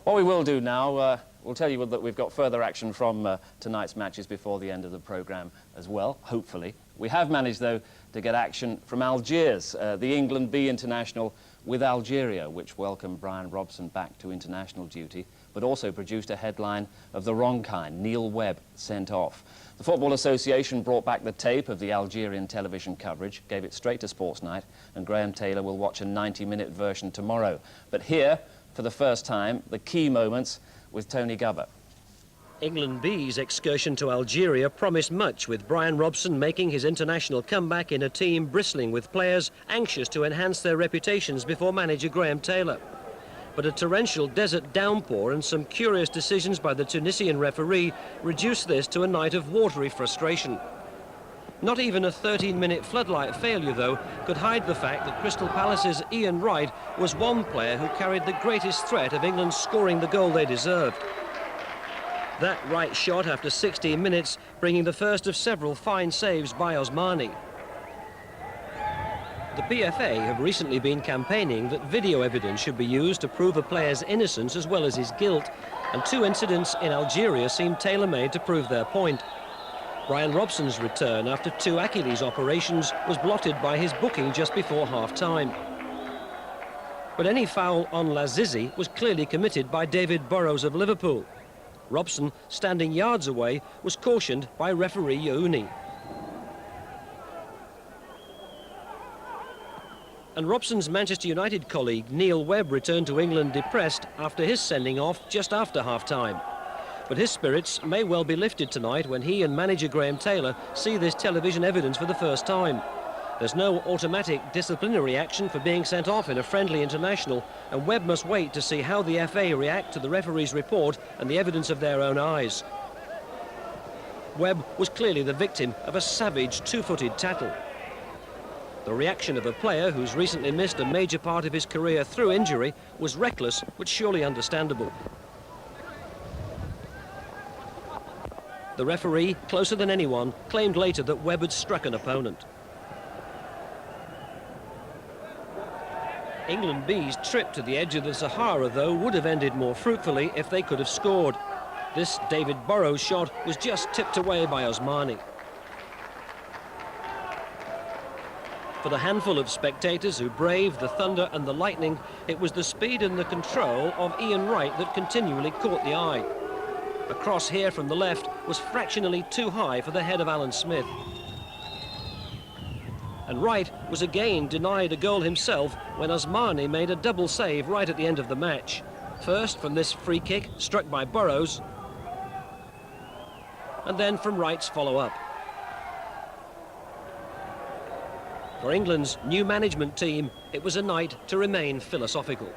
What we will do now, we'll tell you that we've got further action from tonight's matches before the end of the programme as well, hopefully. We have managed, though, to get action from Algiers, the England B international with Algeria, which welcomed Brian Robson back to international duty, but also produced a headline of the wrong kind: Neil Webb sent off. The Football Association brought back the tape of the Algerian television coverage, gave it straight to Sports Night, and Graham Taylor will watch a 90-minute version tomorrow. But here, for the first time, the key moments with Tony Gubber. England B's excursion to Algeria promised much, with Brian Robson making his international comeback in a team bristling with players anxious to enhance their reputations before manager Graham Taylor. But a torrential desert downpour and some curious decisions by the Tunisian referee reduced this to a night of watery frustration. Not even a 13-minute floodlight failure, though, could hide the fact that Crystal Palace's Ian Wright was one player who carried the greatest threat of England scoring the goal they deserved. That right shot after 16 minutes, bringing the first of several fine saves by Osmani. The PFA have recently been campaigning that video evidence should be used to prove a player's innocence as well as his guilt, and two incidents in Algeria seem tailor-made to prove their point. Brian Robson's return after two Achilles operations was blotted by his booking just before half-time. But any foul on Lazizi was clearly committed by David Burrows of Liverpool. Robson, standing yards away, was cautioned by referee Youni. And Robson's Manchester United colleague Neil Webb returned to England depressed after his sending off just after half-time. But his spirits may well be lifted tonight when he and manager Graham Taylor see this television evidence for the first time. There's no automatic disciplinary action for being sent off in a friendly international, and Webb must wait to see how the FA react to the referee's report and the evidence of their own eyes. Webb was clearly the victim of a savage two-footed tackle. The reaction of a player who's recently missed a major part of his career through injury was reckless, but surely understandable. The referee, closer than anyone, claimed later that Webb had struck an opponent. England B's trip to the edge of the Sahara, though, would have ended more fruitfully if they could have scored. This David Burrows shot was just tipped away by Osmani. For the handful of spectators who braved the thunder and the lightning, it was the speed and the control of Ian Wright that continually caught the eye. A cross here from the left was fractionally too high for the head of Alan Smith. And Wright was again denied a goal himself when Osmani made a double save right at the end of the match. First from this free kick struck by Burrows, and then from Wright's follow-up. For England's new management team, it was a night to remain philosophical.